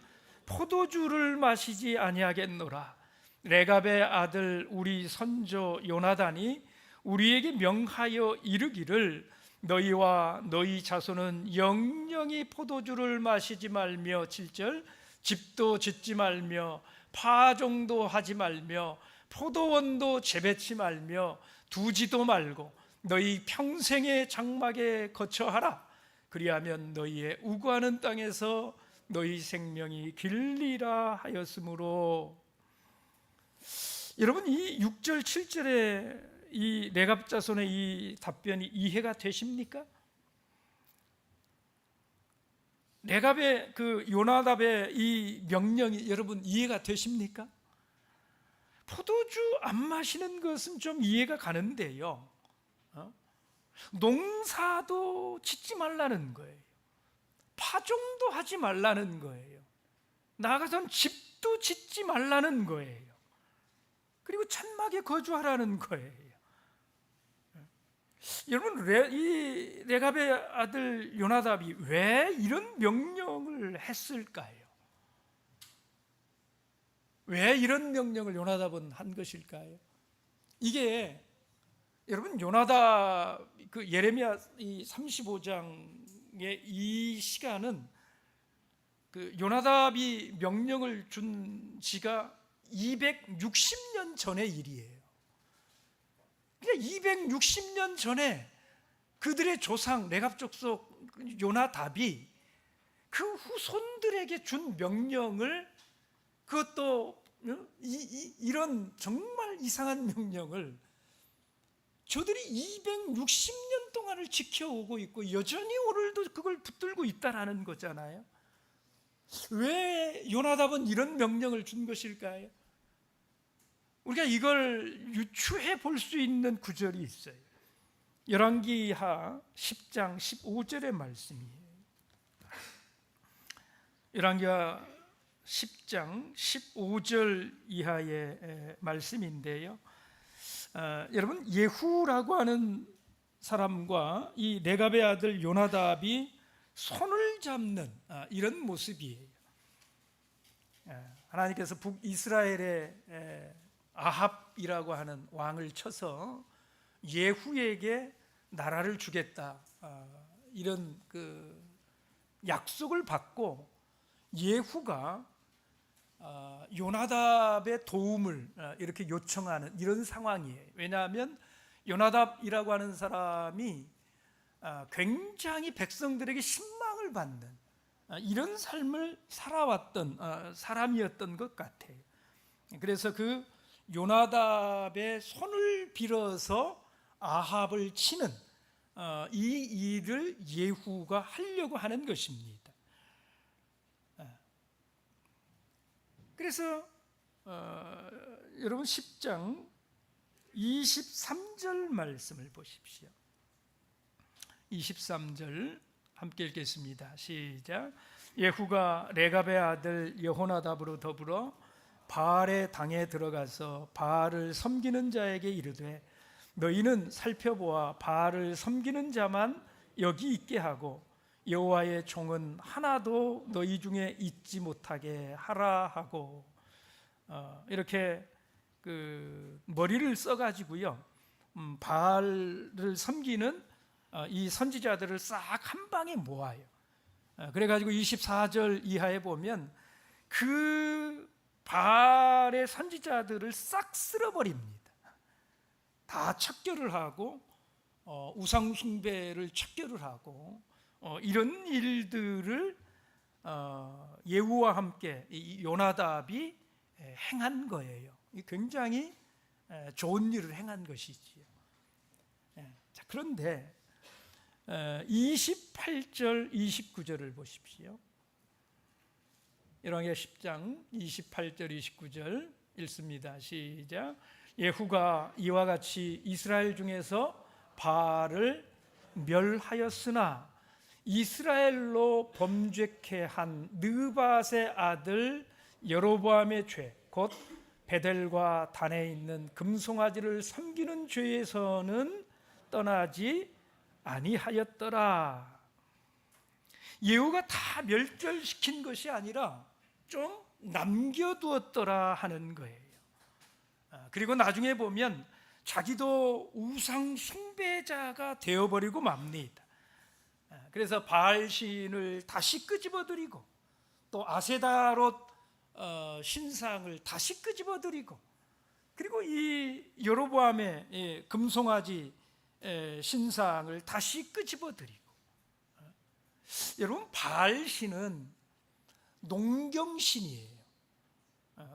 포도주를 마시지 아니하겠노라. 레갑의 아들 우리 선조 요나단이 우리에게 명하여 이르기를 너희와 너희 자손은 영영이 포도주를 마시지 말며 7절 집도 짓지 말며 파종도 하지 말며 포도원도 재배치 말며 두지도 말고 너희 평생의 장막에 거처하라. 그리하면 너희의 우구하는 땅에서 너희 생명이 길리라 하였으므로. 여러분, 이 6절 7절에 이 레갑 자손의 이 답변이 이해가 되십니까? 레갑의 그 요나답의 이 명령이 여러분 이해가 되십니까? 포도주 안 마시는 것은 좀 이해가 가는데요, 농사도 짓지 말라는 거예요. 파종도 하지 말라는 거예요. 나아가서는 집도 짓지 말라는 거예요. 그리고 천막에 거주하라는 거예요. 여러분, 이 레갑의 아들 요나답이 왜 이런 명령을 했을까요? 왜 이런 명령을 요나답은 한 것일까요? 이게 여러분, 요나답 그 예레미야 이 35장의 이 시간은 그 요나답이 명령을 준 지가 260년 전의 일이에요. 그러니까 260년 전에 그들의 조상 레갑 족속 요나답이 그 후손들에게 준 명령을, 그것도 이런 정말 이상한 명령을 저들이 260년 동안을 지켜오고 있고 여전히 오늘도 그걸 붙들고 있다라는 거잖아요. 왜 요나답은 이런 명령을 준 것일까요? 우리가 이걸 유추해 볼 수 있는 구절이 있어요. 열왕기하 10장 15절의 말씀이에요. 열왕기하 10장 15절 이하의 말씀인데요, 여러분, 예후라고 하는 사람과 이 레갑의 아들 요나답이 손을 잡는 이런 모습이에요. 하나님께서 북이스라엘의 아합이라고 하는 왕을 쳐서 예후에게 나라를 주겠다, 이런 그 약속을 받고 예후가 요나답의 도움을 이렇게 요청하는 이런 상황이에요. 왜냐하면 요나답이라고 하는 사람이 굉장히 백성들에게 신망을 받는 이런 삶을 살아왔던 사람이었던 것 같아요. 그래서 그 요나답의 손을 빌어서 아합을 치는 이 일을 예후가 하려고 하는 것입니다. 그래서 여러분 10장 23절 말씀을 보십시오. 23절 함께 읽겠습니다. 시작. 예후가 레갑의 아들 여호나답으로 더불어 바알의 당에 들어가서 바알을 섬기는 자에게 이르되 너희는 살펴보아 바알을 섬기는 자만 여기 있게 하고 여호와의 종은 하나도 너희 중에 있지 못하게 하라 하고, 이렇게 머리를 써가지고요, 바알을 섬기는 이 선지자들을 싹 한 방에 모아요. 그래가지고 24절 이하에 보면 그 바알의 선지자들을 싹 쓸어버립니다. 다 척결을 하고 우상 숭배를 척결을 하고 이런 일들을 예후와 함께 이 요나답이 행한 거예요. 굉장히 좋은 일을 행한 것이지요. 자, 그런데 28절 29절을 보십시오. 열왕기하 10장 28절 29절 읽습니다. 시작. 예후가 이와 같이 이스라엘 중에서 바알을 멸하였으나 이스라엘로 범죄케 한 느밧의 아들 여로보암의 죄, 곧 베델과 단에 있는 금송아지를 섬기는 죄에서는 떠나지 아니하였더라. 예후가 다 멸절시킨 것이 아니라 좀 남겨두었더라 하는 거예요. 그리고 나중에 보면 자기도 우상 숭배자가 되어버리고 맙니다. 그래서 바알 신을 다시 끄집어들이고 또 아세다롯 신상을 다시 끄집어들이고, 그리고 이 여로보암의 금송아지 신상을 다시 끄집어들이고. 여러분, 바알 신은 농경신이에요.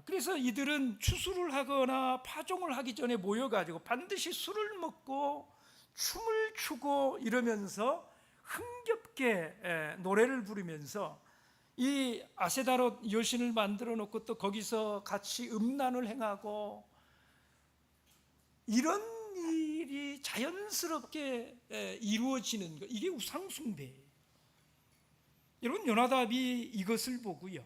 그래서 이들은 추수를 하거나 파종을 하기 전에 모여가지고 반드시 술을 먹고 춤을 추고 이러면서 흥겹게 노래를 부르면서 이 아세다롯 여신을 만들어 놓고 또 거기서 같이 음란을 행하고, 이런 일이 자연스럽게 이루어지는 것, 이게 우상숭배예요. 여러분, 요나답이 이것을 보고요,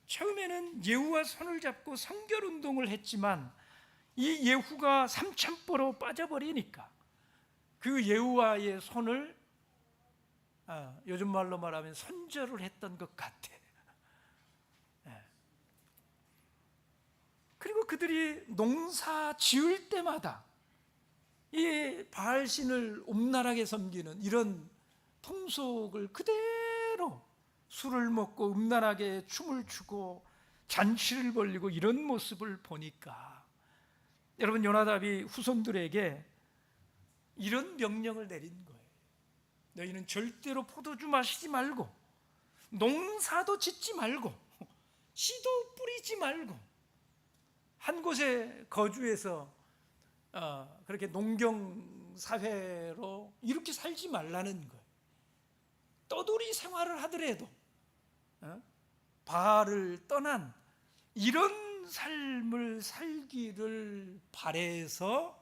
처음에는 예후와 손을 잡고 성결운동을 했지만 이 예후가 삼천포로 빠져버리니까 그 예후와의 손을 요즘 말로 말하면 손절을 했던 것 같아. 그리고 그들이 농사 지을 때마다 이 바알신을 음란하게 섬기는 이런 풍속을 그대로 술을 먹고 음란하게 춤을 추고 잔치를 벌이고 이런 모습을 보니까, 여러분, 요나답이 후손들에게 이런 명령을 내린 거예요. 너희는 절대로 포도주 마시지 말고 농사도 짓지 말고 씨도 뿌리지 말고 한 곳에 거주해서 그렇게 농경 사회로 이렇게 살지 말라는 거예요. 떠돌이 생활을 하더라도 바알을 떠난 이런 삶을 살기를 바래서,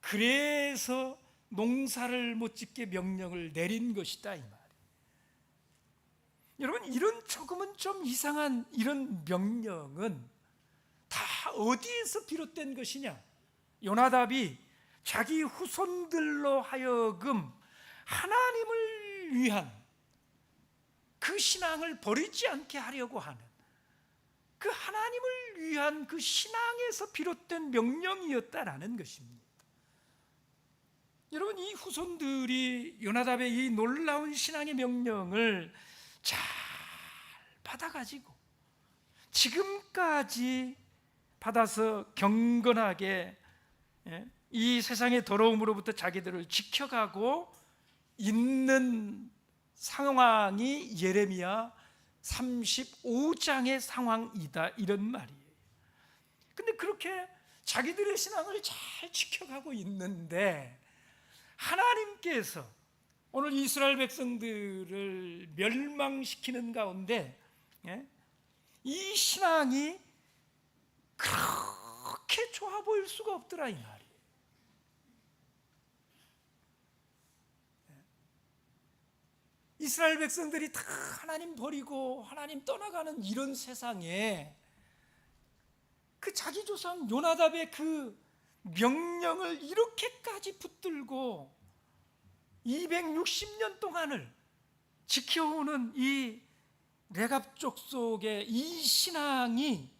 그래서 농사를 못 짓게 명령을 내린 것이다, 이 말이에요. 여러분, 이런 조금은 좀 이상한 이런 명령은 다 어디에서 비롯된 것이냐? 요나답이 자기 후손들로 하여금 하나님을 위한 그 신앙을 버리지 않게 하려고 하는 그 하나님을 위한 그 신앙에서 비롯된 명령이었다라는 것입니다. 여러분, 이 후손들이 요나답의 이 놀라운 신앙의 명령을 잘 받아가지고 지금까지 받아서 경건하게 이 세상의 더러움으로부터 자기들을 지켜가고 있는 상황이 예레미야 35장의 상황이다, 이런 말이에요. 근데 그렇게 자기들의 신앙을 잘 지켜가고 있는데 하나님께서 오늘 이스라엘 백성들을 멸망시키는 가운데 이 신앙이 그렇게 좋아 보일 수가 없더라, 이 말이에요. 이스라엘 백성들이 다 하나님 버리고 하나님 떠나가는 이런 세상에 그 자기 조상 요나답의 그 명령을 이렇게까지 붙들고 260년 동안을 지켜오는 이 레갑 족속의 이 신앙이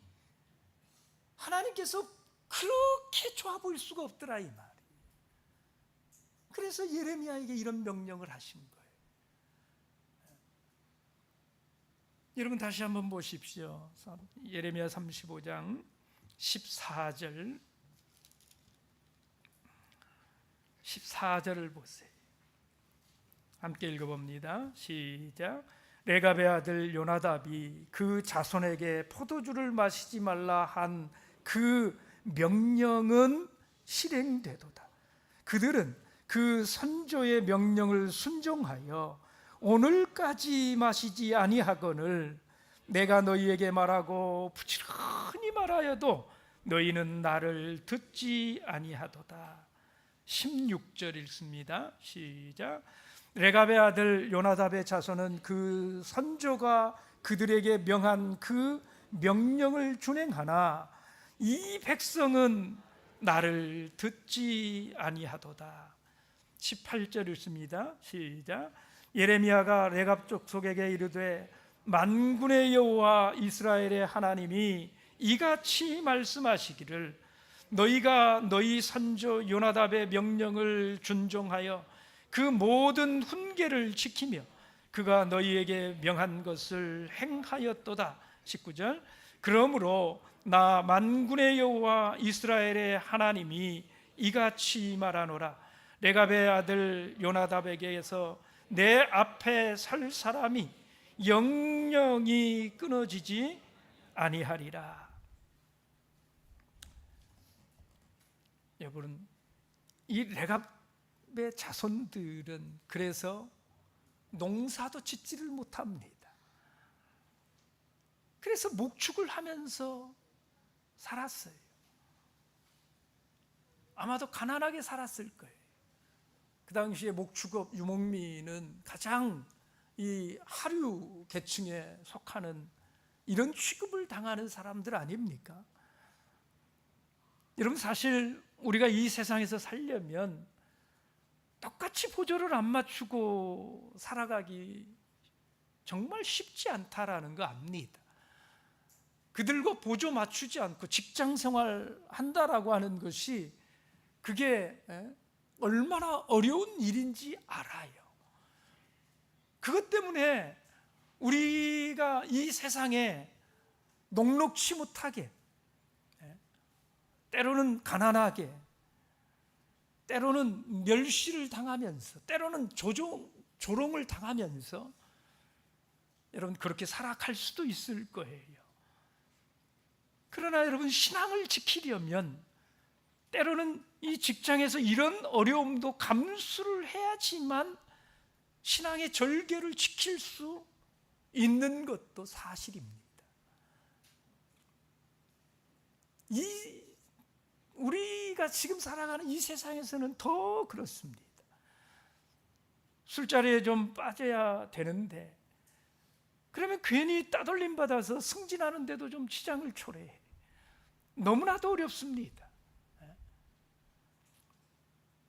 하나님께서 그렇게 좋아 보일 수가 없더라, 이 말이. 그래서 예레미야에게 이런 명령을 하신 거예요. 여러분 다시 한번 보십시오. 예레미야 35장 14절을 보세요. 함께 읽어봅니다. 시작. 레갑의 아들 요나답이 그 자손에게 포도주를 마시지 말라 한 그 명령은 실행되도다. 그들은 그 선조의 명령을 순종하여 오늘까지 마시지 아니하거늘 내가 너희에게 말하고 부지런히 말하여도 너희는 나를 듣지 아니하도다. 16절 읽습니다. 시작. 레갑의 아들 요나답의 자손은 그 선조가 그들에게 명한 그 명령을 준행하나 이 백성은 나를 듣지 아니하도다. 18절 읽습니다. 시작. 예레미야가 레갑 족속에게 이르되 만군의 여호와 이스라엘의 하나님이 이같이 말씀하시기를 너희가 너희 선조 요나답의 명령을 준종하여 그 모든 훈계를 지키며 그가 너희에게 명한 것을 행하였도다. 19절. 그러므로 나 만군의 여호와 이스라엘의 하나님이 이같이 말하노라. 레갑의 아들 요나답에게서 내 앞에 설 사람이 영영이 끊어지지 아니하리라. 여러분, 이 레갑의 자손들은 그래서 농사도 짓지를 못합니다. 그래서 목축을 하면서 살았어요. 아마도 가난하게 살았을 거예요. 그 당시에 목축업 유목민은 가장 이 하류 계층에 속하는 이런 취급을 당하는 사람들 아닙니까? 여러분, 사실 우리가 이 세상에서 살려면 똑같이 보조를 안 맞추고 살아가기 정말 쉽지 않다라는 거 압니다. 그들과 보조 맞추지 않고 직장 생활 한다라고 하는 것이 그게 얼마나 어려운 일인지 알아요. 그것 때문에 우리가 이 세상에 녹록치 못하게, 때로는 가난하게, 때로는 멸시를 당하면서, 때로는 조롱을 당하면서 여러분 그렇게 살아갈 수도 있을 거예요. 그러나 여러분, 신앙을 지키려면 때로는 이 직장에서 이런 어려움도 감수를 해야지만 신앙의 절개를 지킬 수 있는 것도 사실입니다. 우리가 지금 살아가는 이 세상에서는 더 그렇습니다. 술자리에 좀 빠져야 되는데 그러면 괜히 따돌림 받아서 승진하는데도 좀 지장을 초래해. 너무나도 어렵습니다.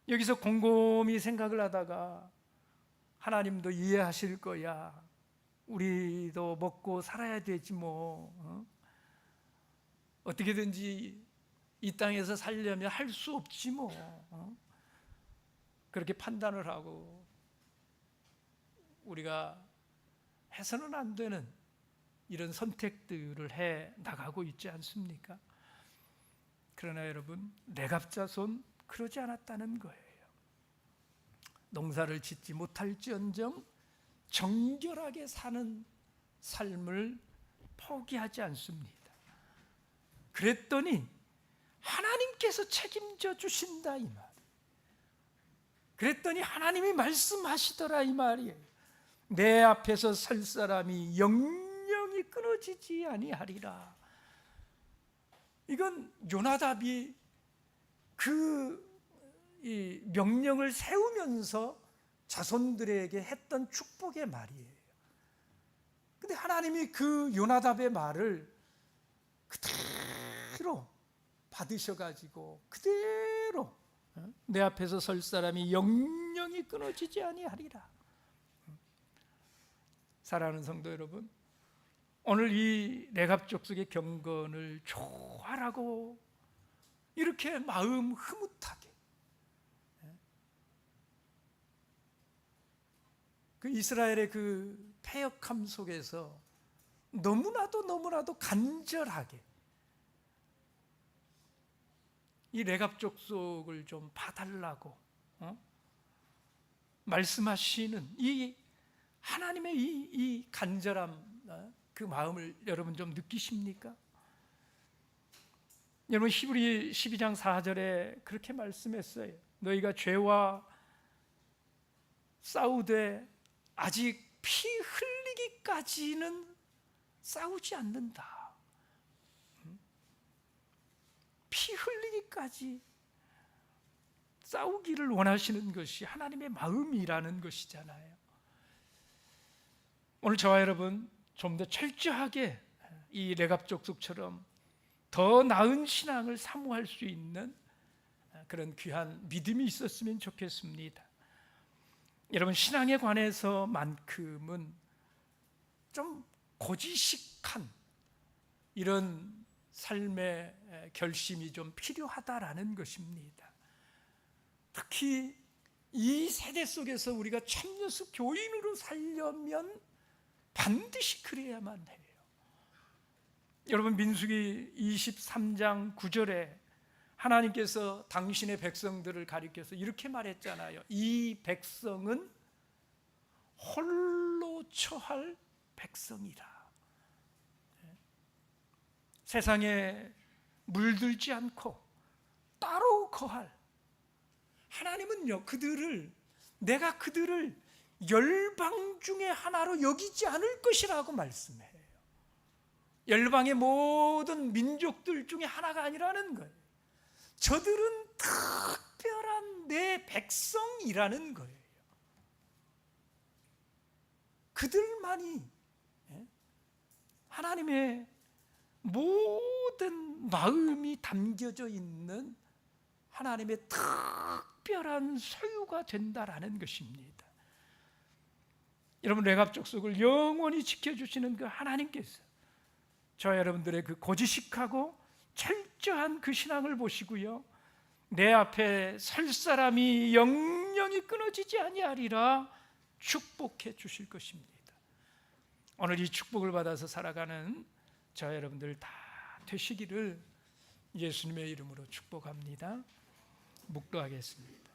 여기서 곰곰이 생각을 하다가 하나님도 이해하실 거야. 우리도 먹고 살아야 되지 뭐. 어떻게든지 이 땅에서 살려면 할 수 없지 뭐. 그렇게 판단을 하고 우리가 해서는 안 되는 이런 선택들을 해 나가고 있지 않습니까? 그러나 여러분, 레갑 자손 그러지 않았다는 거예요. 농사를 짓지 못할지언정 정결하게 사는 삶을 포기하지 않습니다. 그랬더니 하나님께서 책임져 주신다 이 말. 그랬더니 하나님이 말씀하시더라 이 말이에요. 내 앞에서 설 사람이 영영이 끊어지지 아니하리라. 이건 요나답이 이 명령을 세우면서 자손들에게 했던 축복의 말이에요. 근데 하나님이 그 요나답의 말을 그대로 받으셔가지고 그대로 내 앞에서 설 사람이 영영이 끊어지지 아니하리라. 사랑하는 성도 여러분, 오늘 이 레갑 족속의 경건을 좋아라고 이렇게 마음 흐뭇하게 그 이스라엘의 그 패역함 속에서 너무나도 간절하게 이 레갑 족속을 좀 봐달라고 말씀하시는 이 하나님의 이 간절함, 그 마음을 여러분 좀 느끼십니까? 여러분 히브리 12장 4절에 그렇게 말씀했어요. 너희가 죄와 싸우되 아직 피 흘리기까지는 싸우지 않는다. 피 흘리기까지 싸우기를 원하시는 것이 하나님의 마음이라는 것이잖아요. 오늘 저와 여러분 좀 더 철저하게 이 레갑 족속처럼 더 나은 신앙을 사모할 수 있는 그런 귀한 믿음이 있었으면 좋겠습니다. 여러분 신앙에 관해서만큼은 좀 고지식한 이런 삶의 결심이 좀 필요하다라는 것입니다. 특히 이 세대 속에서 우리가 참여수 교인으로 살려면 반드시 그래야만 해요. 여러분 민수기 23장 9절에 하나님께서 당신의 백성들을 가리켜서 이렇게 말했잖아요. 이 백성은 홀로 처할 백성이라. 세상에 물들지 않고 따로 거할 하나님은요, 내가 그들을 열방 중에 하나로 여기지 않을 것이라고 말씀해요. 열방의 모든 민족들 중에 하나가 아니라는 거예요. 저들은 특별한 내 백성이라는 거예요. 그들만이 하나님의 모든 마음이 담겨져 있는 하나님의 특별한 소유가 된다라는 것입니다. 여러분 레갑 족속을 영원히 지켜주시는 그 하나님께서 저와 여러분들의 그 고지식하고 철저한 그 신앙을 보시고요, 내 앞에 설 사람이 영영이 끊어지지 아니하리라 축복해 주실 것입니다. 오늘 이 축복을 받아서 살아가는 저와 여러분들 다 되시기를 예수님의 이름으로 축복합니다. 묵도하겠습니다.